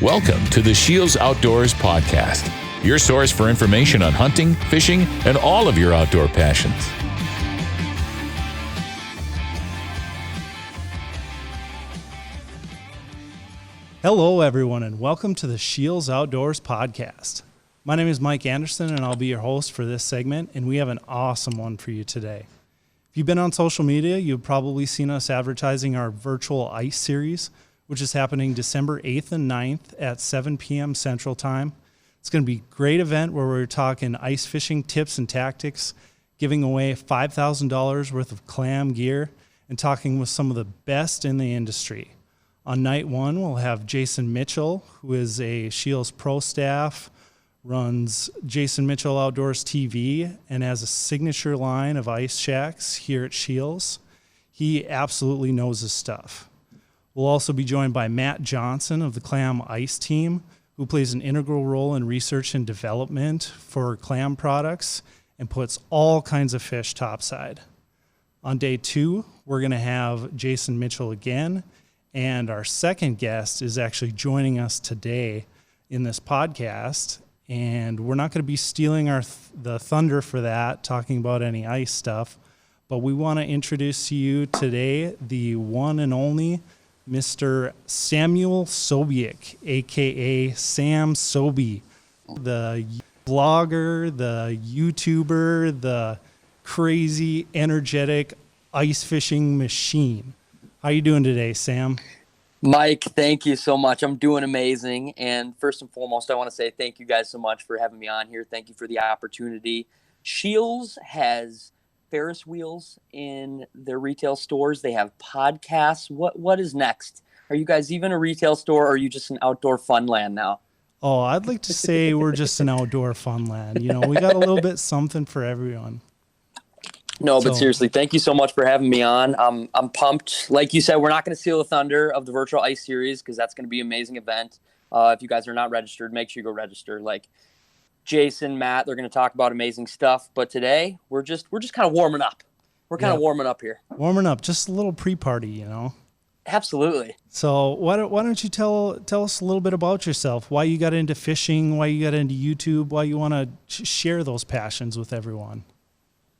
Welcome to the SCHEELS Outdoors Podcast, your source for information on hunting, fishing, and all of your outdoor passions. Hello, everyone, and welcome to the SCHEELS Outdoors Podcast. My name is Mike Anderson, and I'll be your host for this segment, and we have an awesome one for you today. If you've been on social media, you've probably seen us advertising our virtual ice series, which is happening December 8th and 9th at 7 p.m. Central Time. It's going to be a great event where we're talking ice fishing tips and tactics, giving away $5,000 worth of clam gear, and talking with some of the best in the industry. On night one, we'll have Jason Mitchell, who is a SCHEELS Pro staff, runs Jason Mitchell Outdoors TV, and has a signature line of ice shacks here at SCHEELS. He absolutely knows his stuff. We'll also be joined by Matt Johnson of the Clam Ice Team, who plays an integral role in research and development for clam products and puts all kinds of fish topside. On day two, we're going to have Jason Mitchell again, and our second guest is actually joining us today in this podcast, and we're not going to be stealing the thunder for that, talking about any ice stuff, but we want to introduce to you today the one and only Mr. Samuel Sobi, a.k.a. Sam Sobi, the blogger, the YouTuber, the crazy, energetic ice fishing machine. How you doing today, Sam? Mike, thank you so much. I'm doing amazing. And first and foremost, I want to say thank you guys so much for having me on here. Thank you for the opportunity. SCHEELS has Ferris wheels in their retail stores. They have podcasts. What is next? Are you guys even a retail store, or are you just an outdoor fun land now? Oh, I'd like to say we're just an outdoor fun land. You know, we got a little bit something for everyone. No, but seriously, thank you so much for having me on. I'm pumped. Like you said, we're not going to steal the thunder of the virtual ice series because that's going to be an amazing event. If you guys are not registered, make sure you go register. Like Jason, Matt, they're going to talk about amazing stuff. But today, we're just kind of warming up. We're kind of warming up here. Warming up, just a little pre-party, you know. Absolutely. So why don't you tell us a little bit about yourself? Why you got into fishing? Why you got into YouTube? Why you want to share those passions with everyone?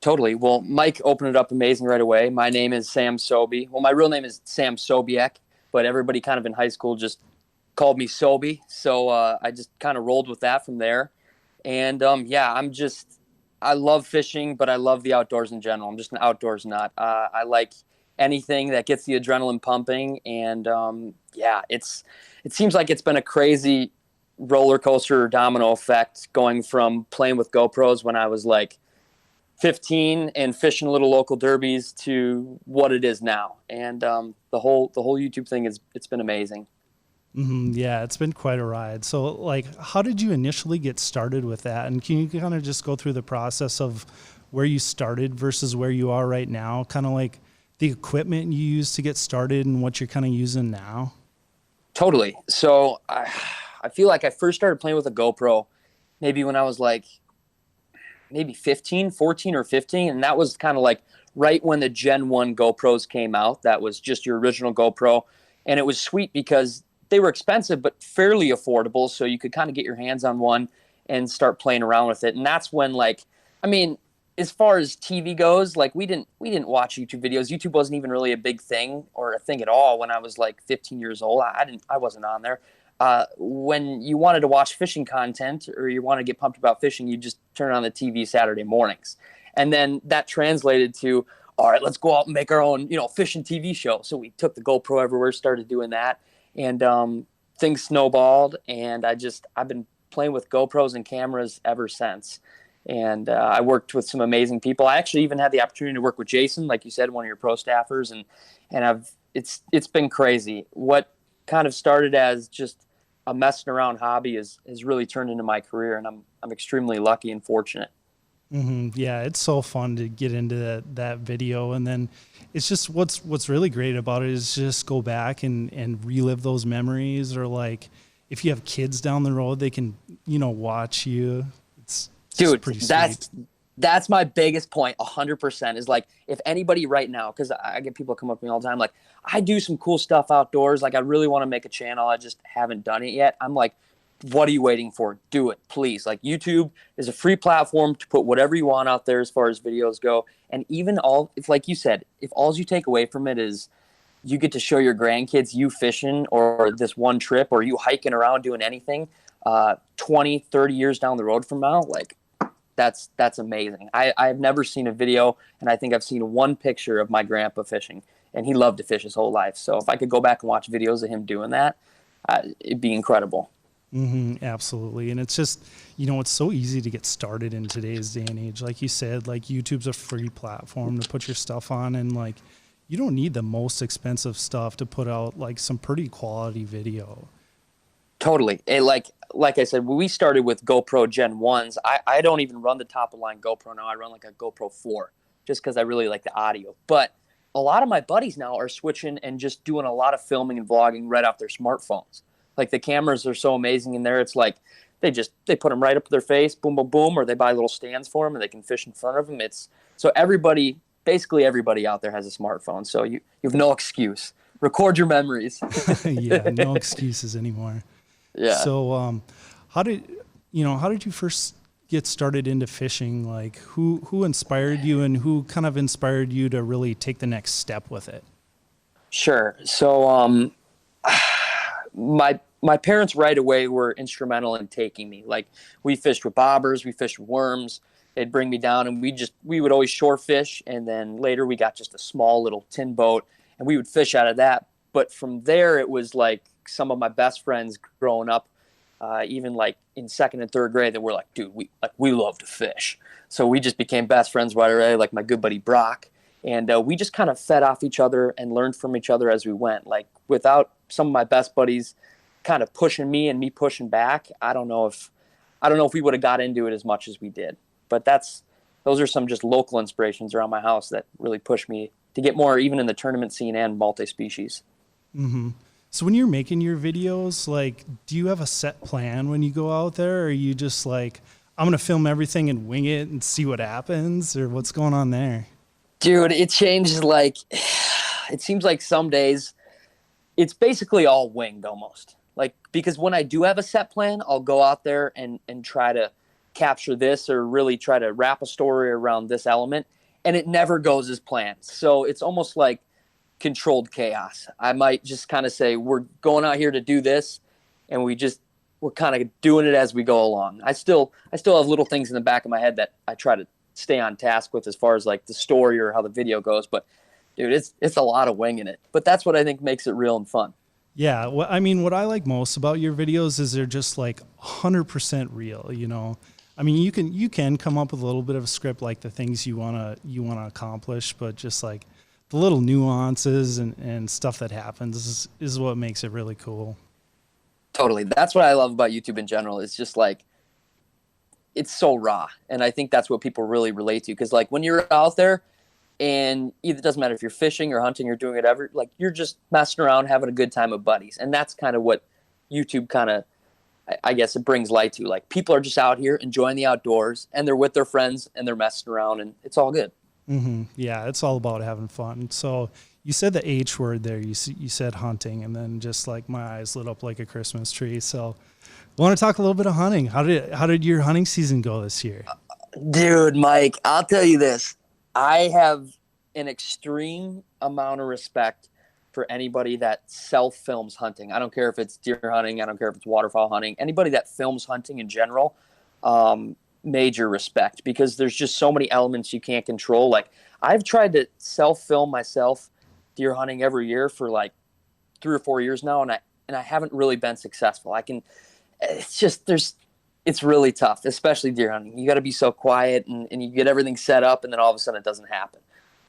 Totally. Well, Mike opened it up amazing right away. My name is Sam Sobi. Well, my real name is Sam Sobiek, but everybody kind of in high school just called me Sobi. So I just kind of rolled with that from there. And I love fishing, but I love the outdoors in general. I'm just an outdoors nut. I like anything that gets the adrenaline pumping. And it seems like it's been a crazy roller coaster or domino effect going from playing with GoPros when I was like 15 and fishing little local derbies to what it is now. And the whole YouTube thing it's been amazing. Mm-hmm. Yeah, it's been quite a ride. So like, how did you initially get started with that? And can you kind of just go through the process of where you started versus where you are right now? Kind of like the equipment you used to get started and what you're kind of using now? Totally. So I feel like I first started playing with a GoPro maybe when I was like maybe 14 or 15. And that was kind of like right when the Gen 1 GoPros came out. That was just your original GoPro. And it was sweet because they were expensive, but fairly affordable. So you could kind of get your hands on one and start playing around with it. And that's when as far as TV goes, like we didn't watch YouTube videos. YouTube wasn't even really a big thing or a thing at all when I was like 15 years old. I wasn't on there. When you wanted to watch fishing content or you want to get pumped about fishing, you just turn on the TV Saturday mornings. And then that translated to, all right, let's go out and make our own, fishing TV show. So we took the GoPro everywhere, started doing that, and things snowballed. And I've been playing with GoPros and cameras ever since. And I worked with some amazing people. I actually even had the opportunity to work with Jason, like you said, one of your pro staffers, and it's been crazy. What kind of started as just a messing around hobby has really turned into my career, and I'm extremely lucky and fortunate. Mm-hmm. Yeah, it's so fun to get into that video, and then it's just what's really great about it is just go back and relive those memories, or like if you have kids down the road, they can watch you. It's dude, pretty that's sweet. That's my biggest point, 100%, is like, if anybody right now, because I get people come up to me all the time, like, I do some cool stuff outdoors. Like, I really want to make a channel. I just haven't done it yet. I'm like, what are you waiting for? Do it, please. Like, YouTube is a free platform to put whatever you want out there as far as videos go. And even if, like you said, if all you take away from it is you get to show your grandkids you fishing or this one trip or you hiking around doing anything 20, 30 years down the road from now, like, that's amazing. I've never seen a video, and I think I've seen one picture of my grandpa fishing, and he loved to fish his whole life. So if I could go back and watch videos of him doing that, it'd be incredible. Mm-hmm, absolutely. And it's just, it's so easy to get started in today's day and age. Like you said, like YouTube's a free platform to put your stuff on, and like you don't need the most expensive stuff to put out like some pretty quality video. Totally. And like I said, when we started with GoPro Gen 1s, I don't even run the top of line GoPro now. I run like a GoPro 4 just because I really like the audio. But a lot of my buddies now are switching and just doing a lot of filming and vlogging right off their smartphones. Like, the cameras are so amazing in there. It's like they put them right up to their face, boom, boom, boom, or they buy little stands for them and they can fish in front of them. So basically everybody out there has a smartphone. So you have no excuse. Record your memories. Yeah, no excuses anymore. Yeah. So, how did you first get started into fishing? Like, who inspired you, and who kind of inspired you to really take the next step with it? Sure. So, my parents right away were instrumental in taking me. Like, we fished with bobbers, we fished with worms. They'd bring me down, and we would always shore fish. And then later we got just a small little tin boat, and we would fish out of that. But from there, it was like some of my best friends growing up, even like in second and third grade, that were like, dude, we love to fish. So we just became best friends right away, like my good buddy Brock. And we just kind of fed off each other and learned from each other as we went. Like, without some of my best buddies kind of pushing me and me pushing back, I don't know if we would have got into it as much as we did. But those are some just local inspirations around my house that really pushed me to get more, even in the tournament scene and multi-species. Mm-hmm. So when you're making your videos, like, do you have a set plan when you go out there, or are you just like, I'm going to film everything and wing it and see what happens, or what's going on there? Dude, it changes. Like, it seems like some days it's basically all winged almost. Like, because when I do have a set plan, I'll go out there and try to capture this or really try to wrap a story around this element, and it never goes as planned. So it's almost like controlled chaos. I might just kind of say, we're going out here to do this, and we're kind of doing it as we go along. I still have little things in the back of my head that I try to stay on task with as far as like the story or how the video goes. But dude, it's a lot of winging it. But that's what I think makes it real and fun. Yeah. Well, I mean, what I like most about your videos is they're just like 100% real, I mean, you can come up with a little bit of a script, like the things you want to accomplish, but just like the little nuances and stuff that happens is what makes it really cool. Totally. That's what I love about YouTube in general. It's just like, it's so raw. And I think that's what people really relate to. Because like, when you're out there, and it doesn't matter if you're fishing or hunting or doing whatever, like, you're just messing around, having a good time with buddies. And that's kind of what YouTube kind of, I guess, it brings light to. Like, people are just out here enjoying the outdoors, and they're with their friends, and they're messing around, and it's all good. Mm-hmm. Yeah, it's all about having fun. So you said the H word there. You said hunting, and then just like my eyes lit up like a Christmas tree. So I want to talk a little bit of hunting. How did your hunting season go this year? Dude, Mike, I'll tell you this. I have an extreme amount of respect for anybody that self-films hunting. I don't care if it's deer hunting. I don't care if it's waterfowl hunting. Anybody that films hunting in general, major respect, because there's just so many elements you can't control. Like, I've tried to self-film myself deer hunting every year for like 3 or 4 years now, and I haven't really been successful. It's really tough, especially deer hunting. You got to be so quiet, and you get everything set up, and then all of a sudden it doesn't happen.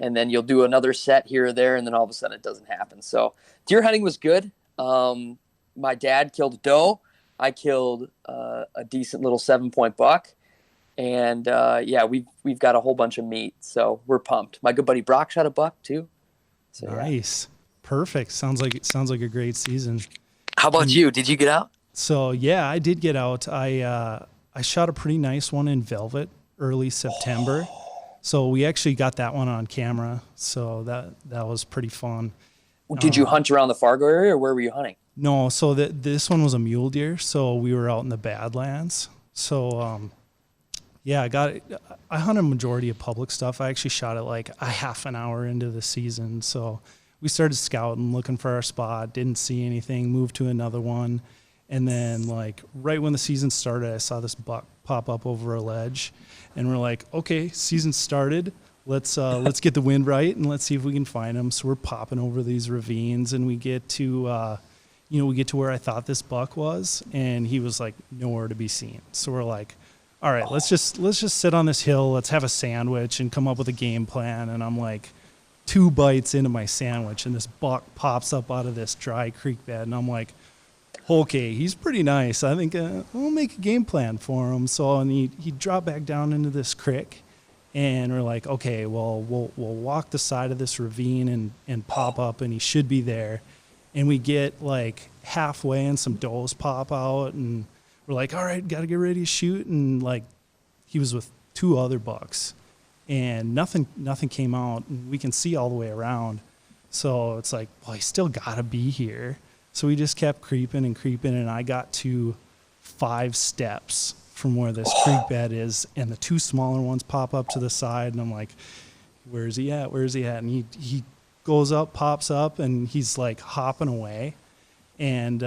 And then you'll do another set here or there, and then all of a sudden it doesn't happen. So deer hunting was good. My dad killed a doe. I killed a decent little 7-point buck. And yeah, we've got a whole bunch of meat, so we're pumped. My good buddy Brock shot a buck too. So, nice. Yeah. Perfect. Sounds like a great season. How about you? Did you get out? So yeah, I did get out. I shot a pretty nice one in velvet early September. So we actually got that one on camera. So that was pretty fun. Did you hunt around the Fargo area, or where were you hunting? No, so this one was a mule deer. So we were out in the Badlands. So, yeah, I hunted a majority of public stuff. I actually shot it like a half an hour into the season. So we started scouting, looking for our spot, didn't see anything, moved to another one. And then like right when the season started, I saw this buck pop up over a ledge, and we're like, okay, season started. Let's get the wind right and let's see if we can find him. So we're popping over these ravines, and we get to where I thought this buck was, and he was like nowhere to be seen. So we're like, all right, let's just sit on this hill. Let's have a sandwich and come up with a game plan. And I'm like 2 bites into my sandwich, and this buck pops up out of this dry creek bed, and I'm like, okay, he's pretty nice. I think we'll make a game plan for him. So, and he dropped back down into this creek, and we're like, okay, well, we'll walk the side of this ravine and pop up, and he should be there. And we get like halfway, and some does pop out, and we're like, all right, got to get ready to shoot. And like, he was with 2 other bucks, and nothing came out, and we can see all the way around. So it's like, well, he still got to be here. So we just kept creeping, and I got to 5 steps from where this creek bed is, and the 2 smaller ones pop up to the side, and I'm like, where is he at? And he goes up, pops up, and he's like hopping away, and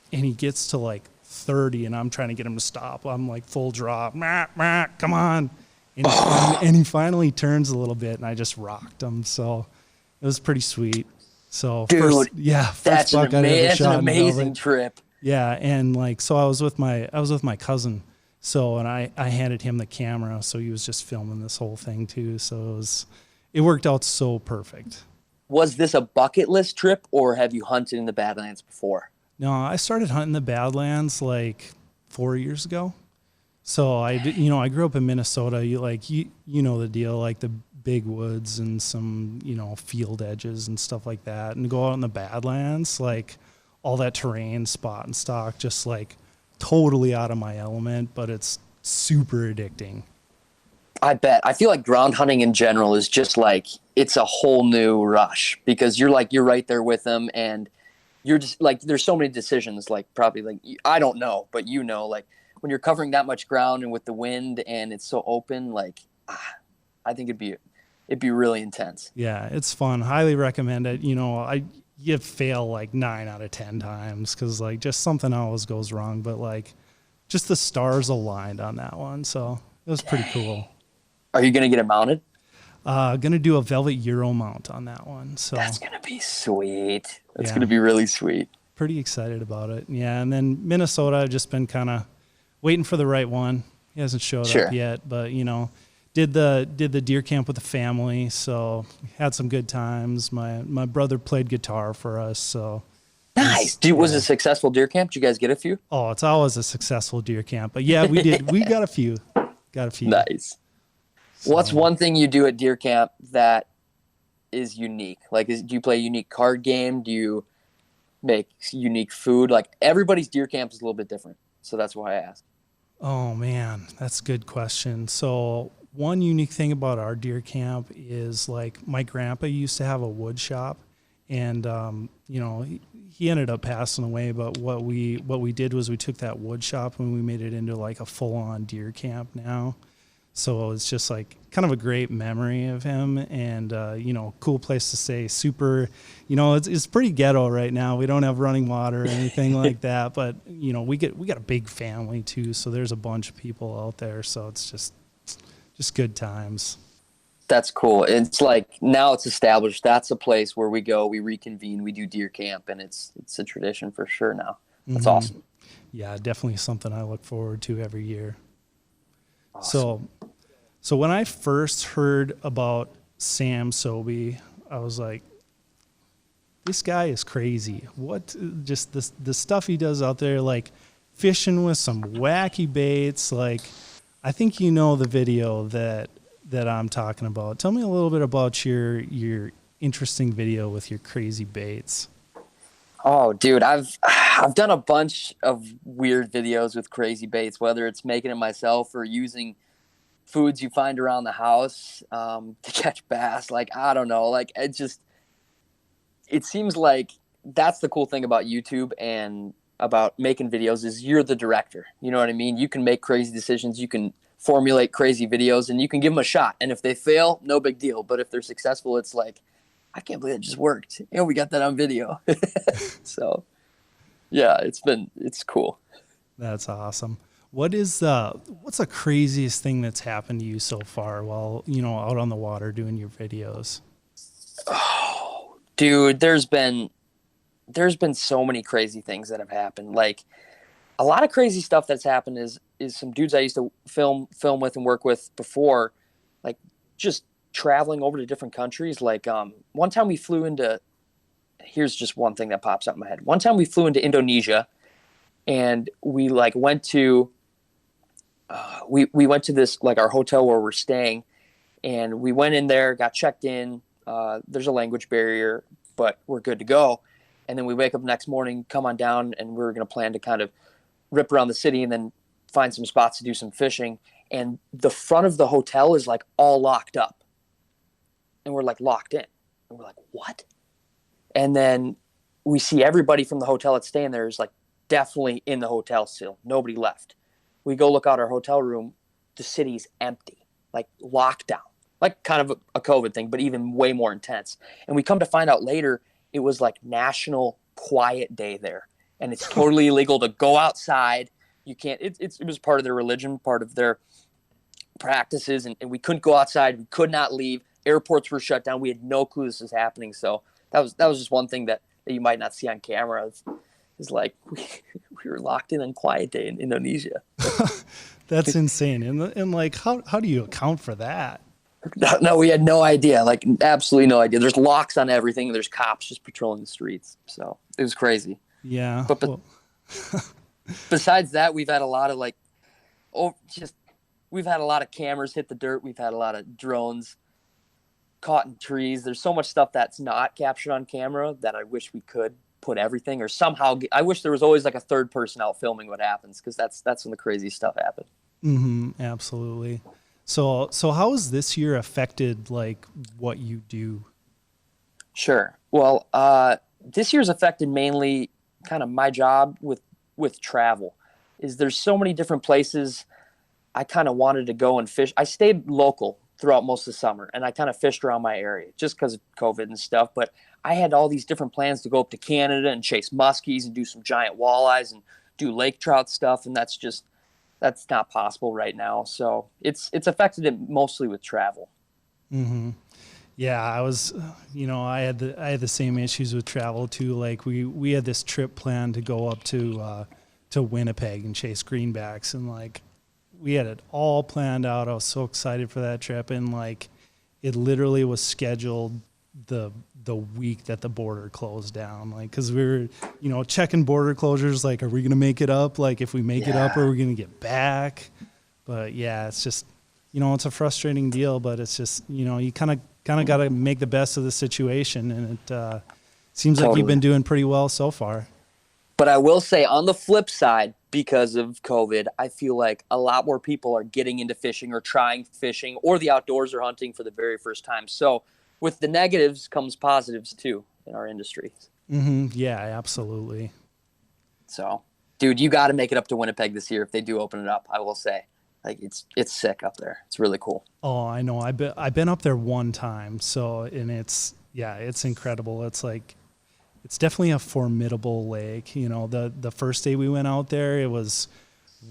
he gets to like 30, and I'm trying to get him to stop. I'm like full drop, come on. And he finally turns a little bit, and I just rocked him. So it was pretty sweet. So dude, first buck I'd ever shot. An amazing trip. Yeah, and like, so I was with my cousin. So, and I handed him the camera, so he was just filming this whole thing too. So it worked out so perfect. Was this a bucket list trip, or have you hunted in the Badlands before? No, I started hunting the Badlands like 4 years ago. So I grew up in Minnesota. You know the deal, like the big woods and some, field edges and stuff like that. And to go out in the Badlands, like all that terrain, spot and stock, just like totally out of my element, but it's super addicting. I bet. I feel like ground hunting in general is just like, it's a whole new rush, because you're right there with them, and you're just like, there's so many decisions, like probably like, I don't know, but like when you're covering that much ground and with the wind and it's so open, like, I think it'd be really intense. Yeah, it's fun. Highly recommend it. You fail like 9 out of 10 times, because like just something always goes wrong, but like just the stars aligned on that one. So it was pretty cool. Are you going to get it mounted? Going to do a velvet Euro mount on that one. So that's going to be sweet. That's going to be really sweet. Pretty excited about it. Yeah. And then Minnesota, I've just been kind of waiting for the right one. He hasn't showed up yet, but did the deer camp with the family. So had some good times. My brother played guitar for us. So nice. Was it a successful deer camp? Did you guys get a few? Oh, it's always a successful deer camp, but yeah, we did. We got a few. Nice. So. What's one thing you do at deer camp that is unique? Like, do you play a unique card game? Do you make unique food? Like, everybody's deer camp is a little bit different. So that's why I asked. Oh man, that's a good question. So one unique thing about our deer camp is, like, my grandpa used to have a wood shop, and he ended up passing away. But what we did was we took that wood shop and we made it into like a full-on deer camp now. So it's just like kind of a great memory of him, and cool place to stay. Super, it's pretty ghetto right now. We don't have running water or anything like that, but we got a big family too. So there's a bunch of people out there. So it's just good times. That's cool. It's like, now it's established. That's a place where we go, we reconvene, we do deer camp, and it's a tradition for sure now. That's awesome. Yeah, definitely something I look forward to every year. Awesome. So when I first heard about Sam Sobi, I was like, this guy is crazy. What, just the stuff he does out there, like fishing with some wacky baits. Like, I think the video that I'm talking about. Tell me a little bit about your interesting video with your crazy baits. Oh, dude, I've done a bunch of weird videos with crazy baits, whether it's making it myself or using foods you find around the house to catch bass. Like, I don't know. Like, it seems like that's the cool thing about YouTube and about making videos is you're the director. You know what I mean? You can make crazy decisions. You can formulate crazy videos and you can give them a shot. And if they fail, no big deal. But if they're successful, it's like, I can't believe it just worked. And we got that on video. So yeah, it's cool. That's awesome. What's the craziest thing that's happened to you so far while, out on the water doing your videos? Oh, dude, there's been so many crazy things that have happened. Like, a lot of crazy stuff that's happened is some dudes I used to film with and work with before, like just traveling over to different countries. Like, one time we flew into, here's just one thing that pops up in my head. One time we flew into Indonesia and we like went to, we went to this, like our hotel where we're staying, and we went in there, got checked in. There's a language barrier, but we're good to go. And then we wake up next morning, come on down, and we're going to plan to kind of rip around the city and then find some spots to do some fishing. And the front of the hotel is like all locked up. And we're like locked in. And we're like, what? And then we see everybody from the hotel that's staying there is like definitely in the hotel still. Nobody left. We go look out our hotel room. The city's empty, like lockdown, like kind of a COVID thing, but even way more intense. And we come to find out later, it was like National Quiet Day there. And it's totally illegal to go outside. You can't, it was part of their religion, part of their practices. And we couldn't go outside. We could not leave. Airports were shut down. We had no clue this was happening. So that was just one thing that you might not see on camera. It's like we were locked in on Quiet Day in Indonesia. That's insane. And like, how do you account for that? No, we had no idea. Like, absolutely no idea. There's locks on everything. There's cops just patrolling the streets. So it was crazy. Yeah. But besides that, we've had a lot of we've had a lot of cameras hit the dirt. We've had a lot of drones caught in trees. There's so much stuff that's not captured on camera that I wish we could put everything, or somehow I wish there was always like a third person out filming what happens, because that's when the crazy stuff happened. Mm-hmm, absolutely. So how has this year affected like what you do? Sure. Well, this year's affected mainly kind of my job with travel. Is there's so many different places I kind of wanted to go and fish. I stayed local throughout most of the summer, and I kind of fished around my area just because of COVID and stuff. But I had all these different plans to go up to Canada and chase muskies and do some giant walleyes and do lake trout stuff, and that's not possible right now. So it's affected it mostly with travel. Mm-hmm. Yeah, I was, I had the same issues with travel too. Like we had this trip planned to go up to Winnipeg and chase greenbacks, and like we had it all planned out. I was so excited for that trip, and like it literally was scheduled the week that the border closed down. Like, cause we were, checking border closures. Like, are we going to make it up? Like, if we make it up, are we going to get back? But yeah, it's just, it's a frustrating deal, but it's just, you kind of got to make the best of the situation. And it seems like you've been doing pretty well so far. But I will say, on the flip side, because of COVID, I feel like a lot more people are getting into fishing or trying fishing or the outdoors or hunting for the very first time. So with the negatives comes positives too in our industry. Mm-hmm. Yeah, absolutely. So, dude, you got to make it up to Winnipeg this year if they do open it up. I will say, like, it's sick up there. It's really cool. Oh, I know. I've been up there one time. So, and it's incredible. It's like, it's definitely a formidable lake. The first day we went out there, it was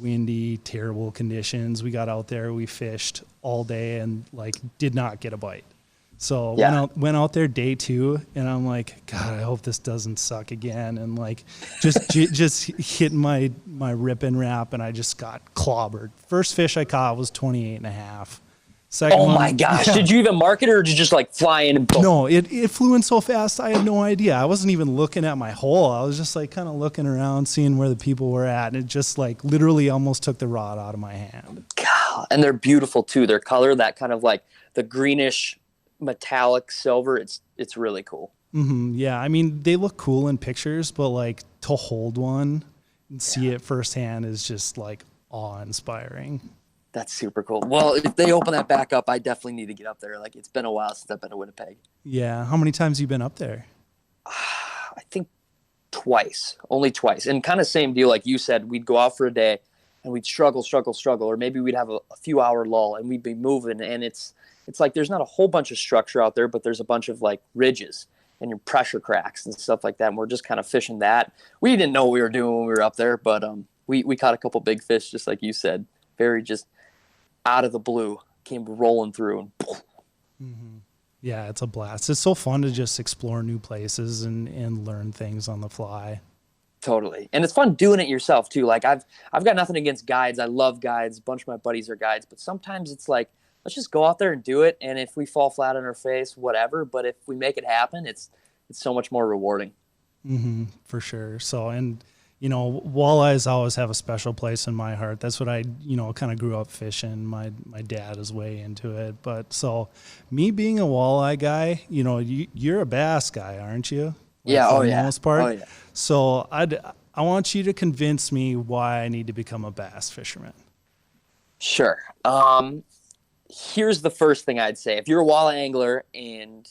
windy, terrible conditions. We got out there, we fished all day and like did not get a bite. So went out there day 2, and I'm like, God, I hope this doesn't suck again. And like just hit my rip and wrap, and I just got clobbered. First fish I caught was 28.5. Second one, my gosh. Yeah. Did you even mark it, or did you just like fly in and boom? No, it flew in so fast I had no idea. I wasn't even looking at my hole. I was just like kind of looking around, seeing where the people were at, and it just like literally almost took the rod out of my hand. God, and they're beautiful too. Their color, that kind of like the greenish metallic silver, it's really cool. Mm-hmm. Yeah, I mean, they look cool in pictures, but like to hold one and see it firsthand is just like awe-inspiring. That's super cool. Well, if they open that back up, I definitely need to get up there. Like, it's been a while since I've been to Winnipeg. Yeah. How many times have you been up there? I think twice, only twice. And kind of same deal. Like you said, we'd go out for a day and we'd struggle. Or maybe we'd have a few hour lull and we'd be moving. And it's like, there's not a whole bunch of structure out there, but there's a bunch of like ridges and your pressure cracks and stuff like that. And we're just kind of fishing that. We didn't know what we were doing when we were up there, but we caught a couple big fish, just like you said, very just out of the blue, came rolling through. And mm-hmm. Yeah, it's a blast. It's so fun to just explore new places and learn things on the fly. Totally. And it's fun doing it yourself too. Like I've got nothing against guides. I love guides. A bunch of my buddies are guides, but sometimes it's like, let's just go out there and do it. And if we fall flat on our face, whatever. But if we make it happen, it's so much more rewarding. Mm-hmm, for sure. So, and walleyes always have a special place in my heart. That's what I, kind of grew up fishing. My dad is way into it. But so me being a walleye guy, you're a bass guy, aren't you? Yeah. For the most part. Oh, yeah. So I want you to convince me why I need to become a bass fisherman. Sure. Here's the first thing I'd say. If you're a walleye angler and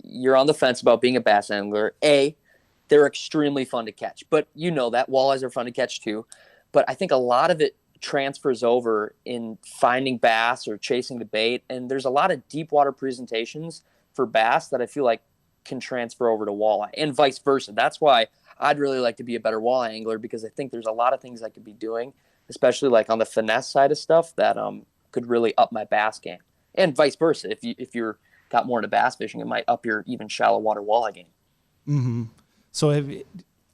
you're on the fence about being a bass angler, they're extremely fun to catch. But you know that walleyes are fun to catch too. But I think a lot of it transfers over in finding bass or chasing the bait. And there's a lot of deep water presentations for bass that I feel like can transfer over to walleye and vice versa. That's why I'd really like to be a better walleye angler, because I think there's a lot of things I could be doing, especially like on the finesse side of stuff that could really up my bass game, and vice versa. If you're got more into bass fishing, it might up your even shallow water walleye game. Mm-hmm. So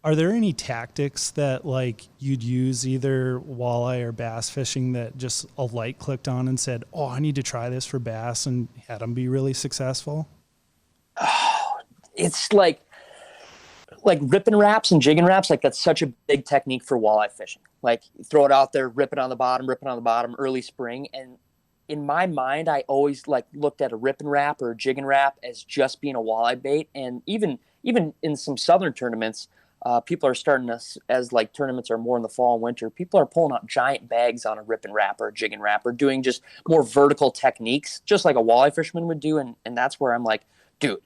are there any tactics that like you'd use either walleye or bass fishing that just a light clicked on and said, oh, I need to try this for bass, and had them be really successful? Oh, it's like ripping wraps and jigging wraps. Like that's such a big technique for walleye fishing. Like throw it out there, rip it on the bottom early spring. And in my mind, I always like looked at a ripping wrap or a jigging wrap as just being a walleye bait. And even in some southern tournaments, people are starting to, as like tournaments are more in the fall and winter, people are pulling out giant bags on a ripping wrap or a jigging wrap or doing just more vertical techniques, just like a walleye fisherman would do. And that's where I'm like, dude,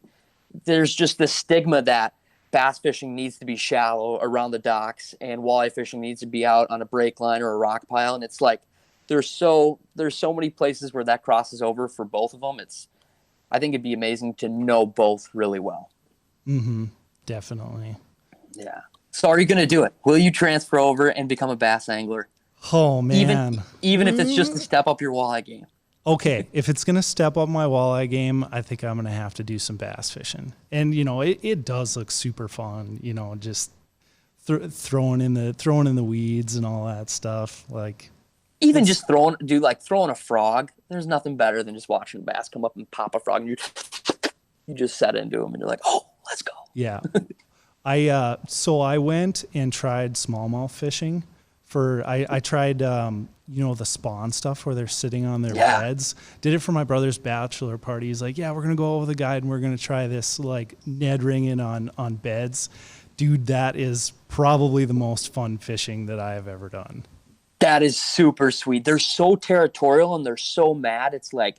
there's just this stigma that bass fishing needs to be shallow around the docks and walleye fishing needs to be out on a break line or a rock pile. And it's like, there's so many places where that crosses over for both of them. I think it'd be amazing to know both really well. Mm-hmm. Definitely. Yeah. So are you going to do it? Will you transfer over and become a bass angler? Oh man. Even if it's just to step up your walleye game. Okay, if it's going to step up my walleye game, I think I'm going to have to do some bass fishing. And, it does look super fun, just throwing in the weeds and all that stuff. Like even just throwing a frog. There's nothing better than just watching a bass come up and pop a frog and you just set into them and you're like, oh, let's go. Yeah. So I went and tried smallmouth fishing. I tried, the spawn stuff where they're sitting on their beds. Did it for my brother's bachelor party. He's like, yeah, we're going to go over the guide and we're going to try this like Ned ringing on beds. Dude, that is probably the most fun fishing that I have ever done. That is super sweet. They're so territorial and they're so mad. It's like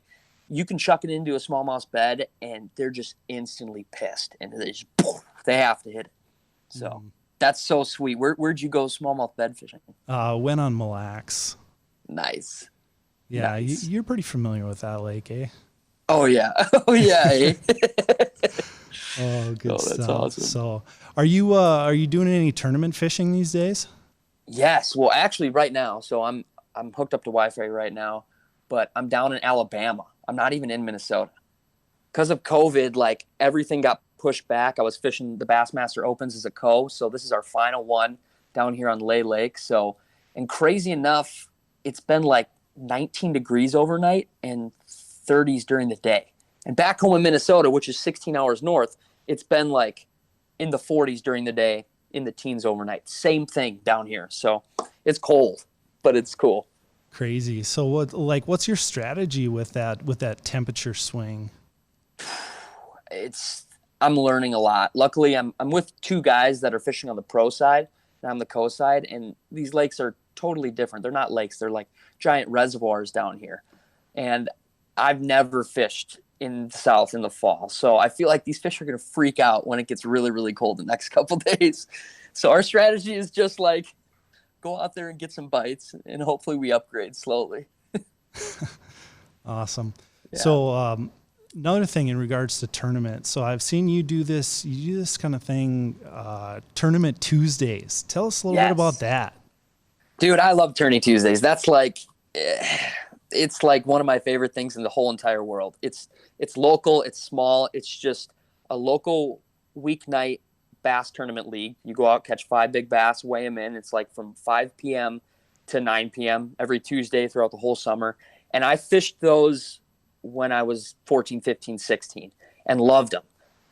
you can chuck it into a smallmouth's bed and they're just instantly pissed and they have to hit it. So that's so sweet. Where'd you go smallmouth bed fishing? Went on Mille Lacs. Nice. Yeah, nice. You're pretty familiar with that lake, eh? Oh yeah. Oh yeah. Oh, good stuff. That's awesome. So, are you doing any tournament fishing these days? Yes. Well, actually, right now. So I'm hooked up to Wi-Fi right now, but I'm down in Alabama. I'm not even in Minnesota because of COVID. Like everything got pushed back. I was fishing the Bassmaster Opens as a co, so this is our final one down here on Lay Lake. So, and crazy enough, it's been like 19 degrees overnight and 30s during the day. And back home in Minnesota, which is 16 hours north, it's been like in the 40s during the day, in the teens overnight. Same thing down here. So it's cold, but it's cool. Crazy. So what's your strategy with that temperature swing? I'm learning a lot. Luckily, I'm with two guys that are fishing on the pro side, and I'm the co side, and these lakes are totally different. They're not lakes. They're like giant reservoirs down here. And I've never fished in the South in the fall. So I feel like these fish are going to freak out when it gets really, really cold the next couple days. So our strategy is just like go out there and get some bites, and hopefully we upgrade slowly. Awesome. Yeah. So another thing in regards to tournaments. So I've seen you do this kind of thing, Tournament Tuesdays. Tell us a little bit about that. Dude, I love Tourney Tuesdays. That's like, it's like one of my favorite things in the whole entire world. It's local, it's small, it's just a local weeknight bass tournament league. You go out, catch 5 big bass, weigh them in. It's like from 5 p.m. to 9 p.m. every Tuesday throughout the whole summer. And I fished those when I was 14, 15, 16 and loved them.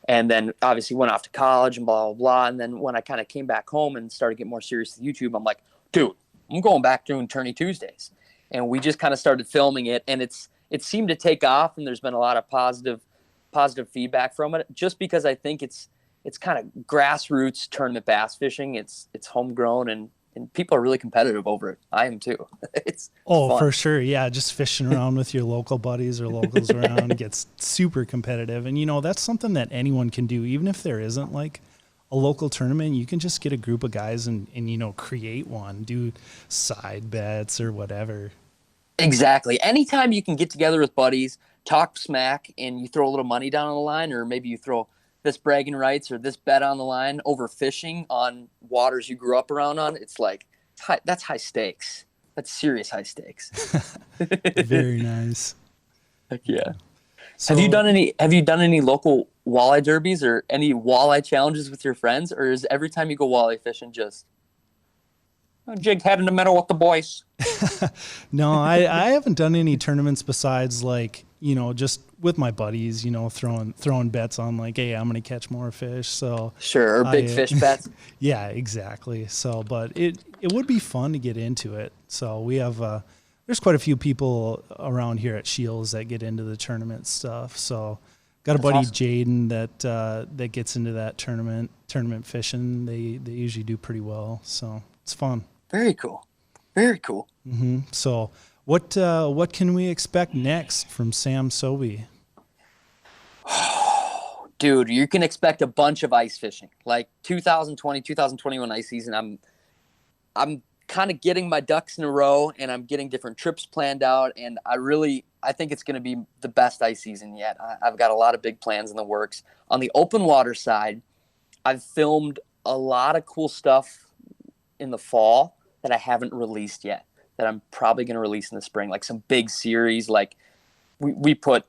And then obviously went off to college and blah, blah, blah. And then when I kind of came back home and started getting more serious with YouTube, I'm like, dude, I'm going back doing Tourney Tuesdays. And we just kind of started filming it, and it seemed to take off, and there's been a lot of positive feedback from it, just because I think it's kind of grassroots tournament bass fishing. It's homegrown, and people are really competitive over it. I am too. It's fun. For sure. Yeah. Just fishing around with your local buddies or locals around gets super competitive. And, that's something that anyone can do, even if there isn't like a local tournament. You can just get a group of guys and create one, do side bets or whatever. Exactly. Anytime you can get together with buddies, talk smack, and you throw a little money down on the line, or maybe you throw this bragging rights or this bet on the line over fishing on waters you grew up around on, it's like, that's high stakes. That's serious high stakes. Very nice. Heck yeah. So, have you done any local walleye derbies or any walleye challenges with your friends, or is every time you go walleye fishing just jig head in the middle with the boys? No, I haven't done any tournaments besides like, just with my buddies, throwing bets on like, hey, I'm going to catch more fish. So sure. Or big fish bets. Yeah, exactly. So, but it would be fun to get into it. So we have, there's quite a few people around here at SCHEELS that get into the tournament stuff. So got a buddy, awesome. Jaden, that gets into that tournament fishing. They usually do pretty well. So it's fun. Very cool. Very cool. Mm-hmm. So what can we expect next from Sam Sobi? Dude, you can expect a bunch of ice fishing. Like 2020, 2021 ice season, I'm kind of getting my ducks in a row, and I'm getting different trips planned out, and I think it's going to be the best ice season yet. I've got a lot of big plans in the works. On the open water side, I've filmed a lot of cool stuff in the fall that I haven't released yet, that I'm probably going to release in the spring, like some big series. Like we put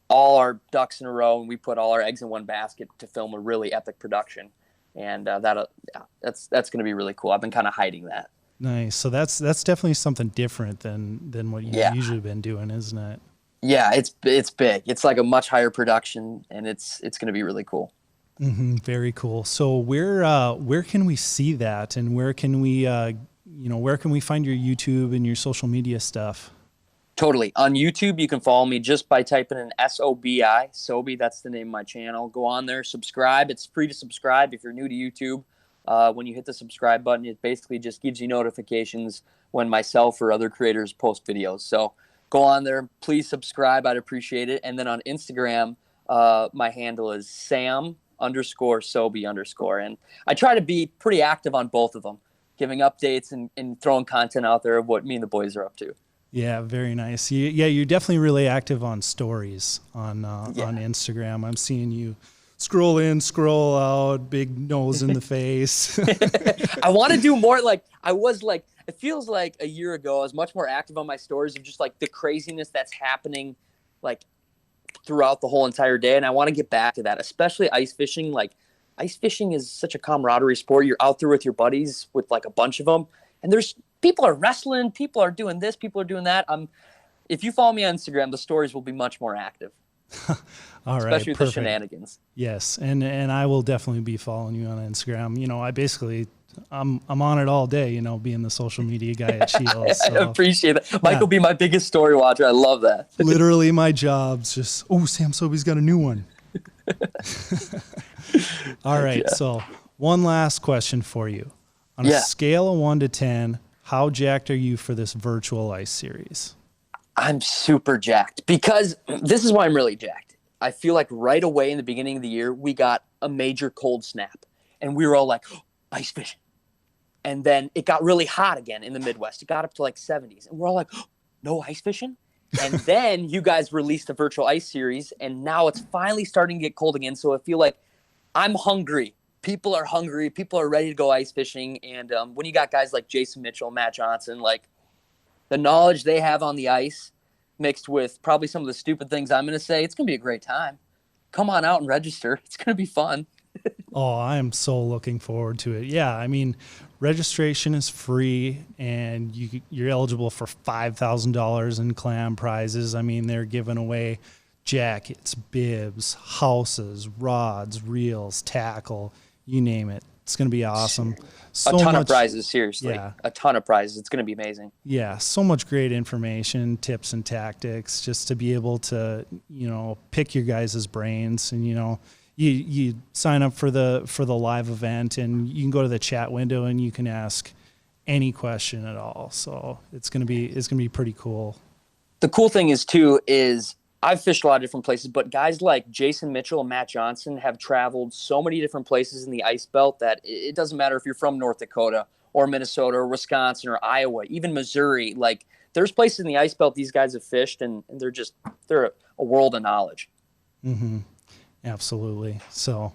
all our ducks in a row, and we put all our eggs in one basket to film a really epic production. And that's going to be really cool. I've been kind of hiding that. Nice. So that's definitely something different than what you've usually been doing, isn't it? Yeah, it's big. It's like a much higher production, and it's going to be really cool. Mm-hmm. Very cool. So where can we see that, and where can we where can we find your YouTube and your social media stuff? Totally. On YouTube, you can follow me just by typing in SOBI. Sobi, that's the name of my channel. Go on there, subscribe. It's free to subscribe if you're new to YouTube. When you hit the subscribe button, it basically just gives you notifications when myself or other creators post videos. So go on there. Please subscribe. I'd appreciate it. And then on Instagram, my handle is Sam_Sobi_. And I try to be pretty active on both of them, giving updates and throwing content out there of what me and the boys are up to. Yeah, very nice. You're definitely really active on stories on Instagram. I'm seeing you scroll in, scroll out, big nose in the face. I want to do more. It feels like a year ago, I was much more active on my stories of just like the craziness that's happening like throughout the whole entire day. And I want to get back to that, especially ice fishing. Like ice fishing is such a camaraderie sport. You're out there with your buddies with like a bunch of them. And people are wrestling, people are doing this, people are doing that. If you follow me on Instagram, the stories will be much more active. All right, especially with perfect. the shenanigans. Yes, and I will definitely be following you on Instagram. I'm on it all day. Being the social media guy at SCHEELS. So. I appreciate that. Mike will be my biggest story watcher. I love that. Literally, my job's just Sam Sobi's got a new one. All right, so one last question for you. On a scale of 1 to 10, how jacked are you for this virtual ice series? I'm super jacked because this is why I'm really jacked. I feel like right away in the beginning of the year, we got a major cold snap and we were all like, oh, ice fishing. And then it got really hot again in the Midwest. It got up to like 70s and we're all like, oh, no ice fishing. And then you guys released the virtual ice series and now it's finally starting to get cold again. So I feel like I'm hungry. People are hungry. People are ready to go ice fishing. And when you got guys like Jason Mitchell, Matt Johnson, like, the knowledge they have on the ice mixed with probably some of the stupid things I'm going to say, it's going to be a great time. Come on out and register. It's going to be fun. Oh, I am so looking forward to it. Yeah, I mean, registration is free, and you're eligible for $5,000 in clam prizes. I mean, they're giving away jackets, bibs, houses, rods, reels, tackle, you name it. It's going to be awesome. A ton of prizes, seriously. Yeah. A ton of prizes. It's going to be amazing. Yeah, so much great information, tips and tactics, just to be able to, pick your guys' brains. And, you sign up for the live event, and you can go to the chat window and you can ask any question at all. So it's going to be pretty cool. The cool thing is I've fished a lot of different places, but guys like Jason Mitchell and Matt Johnson have traveled so many different places in the ice belt that it doesn't matter if you're from North Dakota or Minnesota or Wisconsin or Iowa, even Missouri. Like, there's places in the ice belt these guys have fished, and they're a world of knowledge. Mm-hmm. Absolutely. So,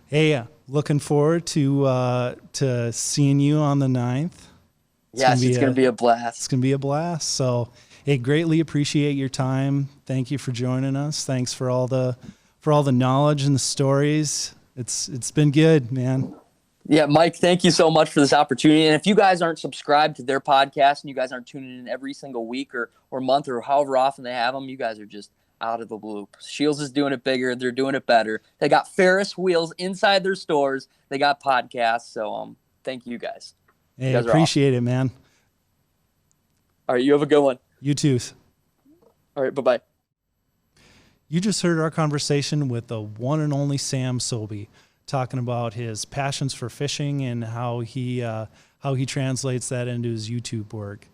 hey, looking forward to seeing you on the 9th. Yes, it's going to be a blast. It's going to be a blast. So, hey, greatly appreciate your time. Thank you for joining us. Thanks for all the knowledge and the stories. It's been good, man. Yeah, Mike, thank you so much for this opportunity. And if you guys aren't subscribed to their podcast and you guys aren't tuning in every single week or month or however often they have them, you guys are just out of the loop. SCHEELS is doing it bigger. They're doing it better. They got Ferris wheels inside their stores. They got podcasts. So thank you guys. Hey, you guys appreciate awesome. It, man. All right, you have a good one. You too. All right, bye-bye. You just heard our conversation with the one and only Sam Sobi, talking about his passions for fishing and how he translates that into his YouTube work.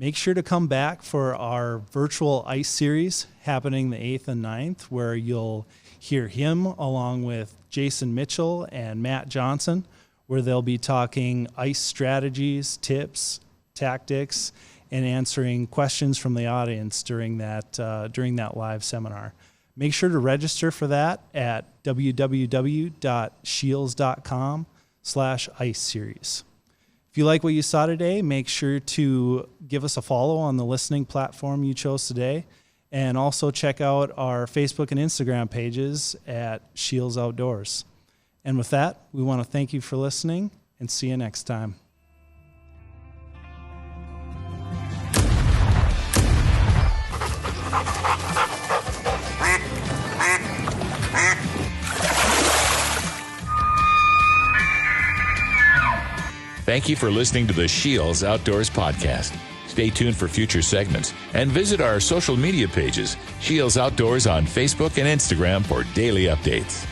Make sure to come back for our virtual ice series happening the 8th and 9th, where you'll hear him along with Jason Mitchell and Matt Johnson, where they'll be talking ice strategies, tips, tactics, and answering questions from the audience during that live seminar. Make sure to register for that at www.scheels.com/ice series. If you like what you saw today, make sure to give us a follow on the listening platform you chose today, and also check out our Facebook and Instagram pages at SCHEELS Outdoors. And with that, we want to thank you for listening and see you next time. Thank you for listening to the SCHEELS Outdoors Podcast. Stay tuned for future segments and visit our social media pages, SCHEELS Outdoors on Facebook and Instagram, for daily updates.